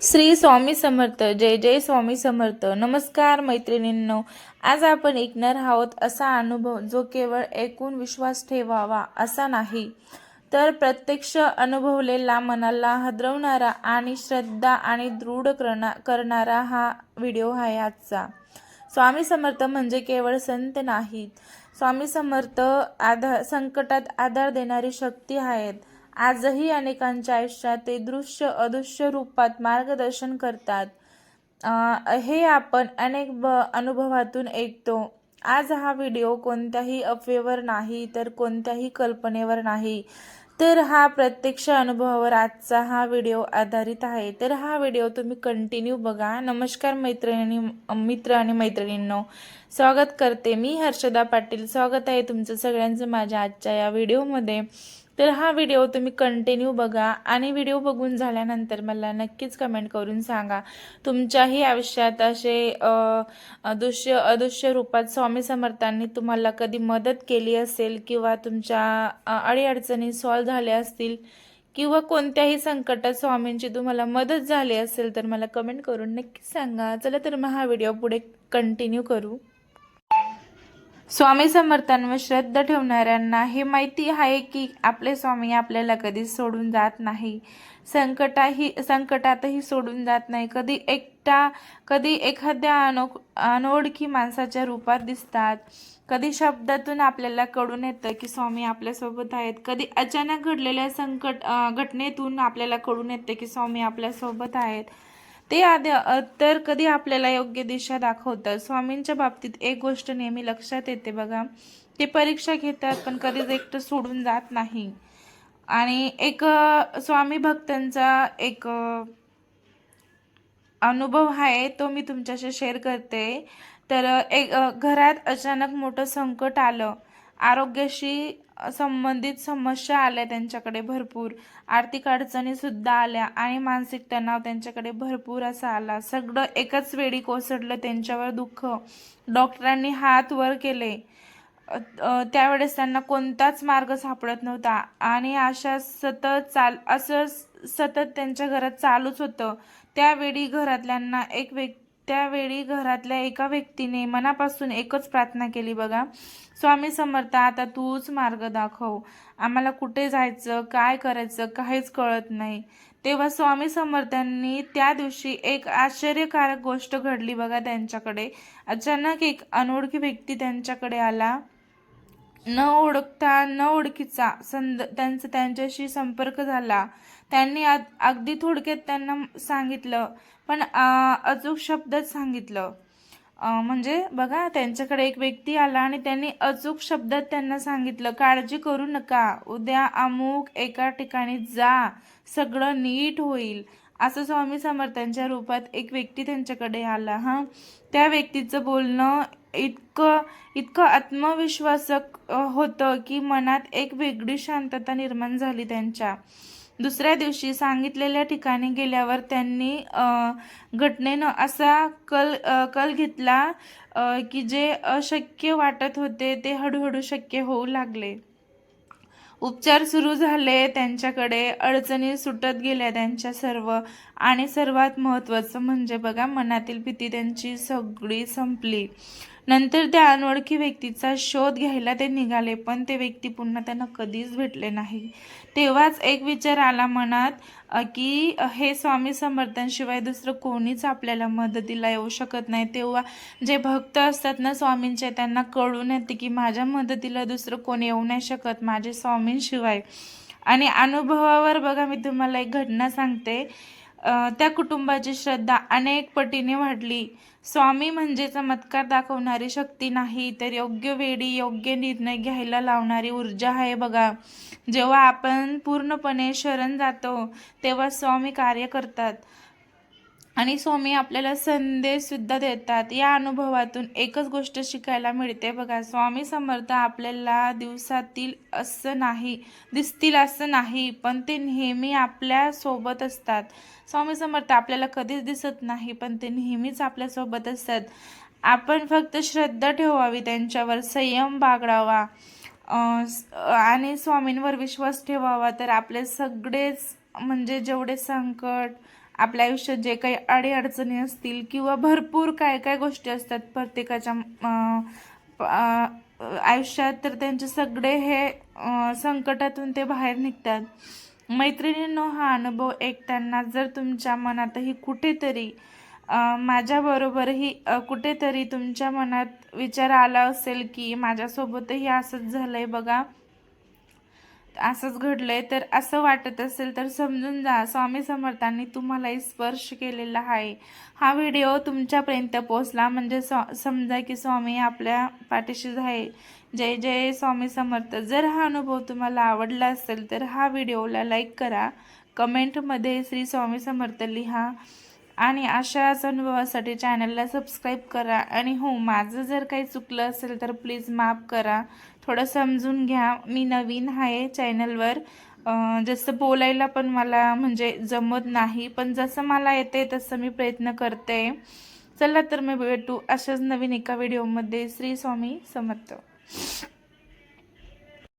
श्री स्वामी समर्थ. जय जय स्वामी समर्थ. नमस्कार मैत्रिणींनो, आज आपण ऐकणार आहोत असा अनुभव जो केवळ ऐकून विश्वास ठेवावा असा नाही, तर प्रत्यक्ष अनुभवलेला, मनाला हादरवणारा आणि श्रद्धा आणि दृढ करणारा हा व्हिडिओ आहे आजचा. स्वामी समर्थ म्हणजे केवळ संत नाहीत. स्वामी समर्थ संकटात आधार देणारी शक्ती आहेत. आजही अनेकांच्या आयुष्यात ते दृश्य अदृश्य रूपात मार्गदर्शन करतात. हे आपण अनेक अनुभवातून ऐकतो. आज हा व्हिडिओ कोणत्याही अफवेवर नाही, तर कोणत्याही कल्पनेवर नाही, तर हा प्रत्यक्ष अनुभवावर आजचा हा व्हिडिओ आधारित आहे. तर हा व्हिडिओ तुम्ही कंटिन्यू बघा. नमस्कार मित्र आणि मैत्रिणींनो, स्वागत करते मी हर्षदा पाटील. स्वागत आहे तुमचं सगळ्यांचं माझ्या आजच्या या व्हिडिओमध्ये. तर हा व्हिडिओ तुम्ही कंटिन्यू बघा आणि व्हिडिओ बघून झाल्यानंतर मला नक्कीच कमेंट करून सांगा, तुमच्याही आयुष्यात असे अदृश्य रूपात स्वामी समर्थांनी तुम्हाला कधी मदत केली असेल, किंवा तुमच्या अडीअडचणी सॉल्व्ह झाल्या असतील, किंवा कोणत्याही संकटात स्वामींची तुम्हाला मदत झाली असेल, तर मला कमेंट करून नक्कीच सांगा. चला तर मग हा व्हिडिओ पुढे कंटिन्यू करू. स्वामी समर्थांवर श्रद्धा ठेवणाऱ्यांना हे माहिती आहे की आपले स्वामी आपल्याला कधी सोडून जात नाही, संकटातही सोडून जात नाही. कधी एखाद्या अनोळखी माणसाच्या रूपात दिसतात, कधी शब्दातून आपल्याला कळून येतं की स्वामी आपल्यासोबत आहेत, कधी अचानक घडलेल्या घटनेतून आपल्याला कळून येतं की स्वामी आपल्यासोबत आहेत. ते तर कधी आपल्याला योग्य दिशा दाखवतात. स्वामींच्या बाबतीत एक गोष्ट नेहमी लक्षात येते बघा, ते परीक्षा घेतात पण कधीच एकटं सोडून जात नाही. आणि एक स्वामी भक्तांचा एक अनुभव आहे, तो मी तुमच्याशी शेअर करते. तर घरात अचानक मोठं संकट आलं. आरोग्याशी संबंधित समस्या आल्या त्यांच्याकडे भरपूर, आर्थिक अडचणी सुद्धा आल्या आणि मानसिक तणाव त्यांच्याकडे भरपूर असा आला. सगळं एकाच वेळी कोसळलं त्यांच्यावर दुःख. डॉक्टरांनी हात वर केले. त्यावेळेस त्यांना कोणताच मार्ग सापडत नव्हता आणि असं सतत त्यांच्या घरात चालूच होतं. त्यावेळी घरातल्या एका व्यक्तीने मनापासून एकच प्रार्थना केली बघा, स्वामी समर्थ आता तूच मार्ग दाखव, आम्हाला कुठे जायचं, काय करायचं काहीच कळत नाही. तेव्हा स्वामी समर्थांनी त्या दिवशी एक आश्चर्यकारक गोष्ट घडली बघा त्यांच्याकडे. अचानक एक अनोळखी व्यक्ती त्यांच्याकडे आला. न ओळखता न ओळखीचा त्यांच्याशी संपर्क झाला. त्यांनी अगदी थोडक्यात त्यांना सांगितलं, पण अचूक शब्दात सांगितलं. म्हणजे बघा, त्यांच्याकडे एक व्यक्ती आला आणि त्यांनी अचूक शब्दात त्यांना सांगितलं, काळजी करू नका, उद्या अमुक एका ठिकाणी जा, सगळं नीट होईल. असं स्वामी समर्थांच्या रूपात एक व्यक्ती त्यांच्याकडे आला. त्या व्यक्तीचं बोलणं इतकं आत्मविश्वासक होतं की मनात एक वेगळी शांतता निर्माण झाली त्यांच्या. दुसऱ्या दिवशी सांगितलेल्या ठिकाणी गेल्यावर त्यांनी घटनेनं असा कल घेतला की जे अशक्य वाटत होते ते हळूहळू शक्य होऊ लागले. उपचार सुरू झाले त्यांच्याकडे, अडचणी सुटत गेल्या त्यांच्या सर्व. आणि सर्वात महत्त्वाचं म्हणजे बघा, मनातील भीती त्यांची सगळी संपली. नंतर त्या अनोळखी व्यक्तीचा शोध घ्यायला ते निघाले, पण ते व्यक्ती पुन्हा त्यांना कधीच भेटले नाही. तेव्हाच एक विचार आला मनात की हे स्वामी समर्थांशिवाय दुसरं कोणीच आपल्याला मदतीला येऊ शकत नाही. तेव्हा जे भक्त असतात ना स्वामींचे, त्यांना कळून येते की माझ्या मदतीला दुसरं कोणी येऊ नाही शकत माझे स्वामींशिवाय. आणि अनुभवावर बघा, मी तुम्हाला एक घटना सांगते. त्या कुटुंबाची श्रद्धा अनेक पटीने वाढली. स्वामी म्हणजे चमत्कार दाखवणारी शक्ती नाही, तर योग्य वेळी योग्य निर्णय घ्यायला लावणारी ऊर्जा आहे बघा. जेव्हा आपण पूर्णपणे शरण जातो तेव्हा स्वामी कार्य करतात आणि स्वामी आपल्याला संदेश सुद्धा देतात. या अनुभवातून एकच गोष्ट शिकायला मिळते बघा, स्वामी समर्थ आपल्याला दिसतील असं नाही, पण ते नेहमी आपल्या सोबत असतात. स्वामी समर्थ आपल्याला कधीच दिसत नाही, पण ते नेहमीच आपल्या सोबत असतात. आपण फक्त श्रद्धा ठेवावी, त्यांच्यावर संयम बाळगावा आणि स्वामींवर विश्वास ठेवावा, तर आपले सगळेच म्हणजे जेवढे संकट आपल्या आयुष्यात जे काही अडीअडचणी असतील किंवा भरपूर काय काय गोष्टी असतात प्रत्येकाच्या आयुष्यात, तर त्यांचे सगळे हे संकटातून ते बाहेर निघतात. मैत्रिणींनो, हा अनुभव ऐकताना जर तुमच्या मनातही कुठेतरी माझ्याबरोबरही कुठेतरी तुमच्या मनात विचार आला असेल की माझ्यासोबतही असंच झालंय बघा, असंच घडलंय, तर असं वाटत असेल तर समजून जा, स्वामी समर्थांनी तुम्हालाही स्पर्श केलेला आहे. हा व्हिडिओ तुमच्यापर्यंत पोहोचला म्हणजे समजा की स्वामी आपल्या पाठीशी आहे. जय जय स्वामी समर्थ. जर हा अनुभव तुम्हाला आवडला असेल तर हा व्हिडिओला लाईक करा, कमेंटमध्ये श्री स्वामी समर्थ लिहा आणि अशाच अनुभवासाठी चॅनलला सबस्क्राईब करा. आणि हो, माझं जर काही चुकलं असेल तर प्लीज माफ करा, थोडं समजून घ्या. मी नवीन आहे चॅनलवर, जसं बोलायला पण मला म्हणजे जमत नाही, पण जसं मला येते तसं मी प्रयत्न करते. चला तर मी भेटू अशाच नवीन एका व्हिडिओमध्ये. श्री स्वामी समर्थ.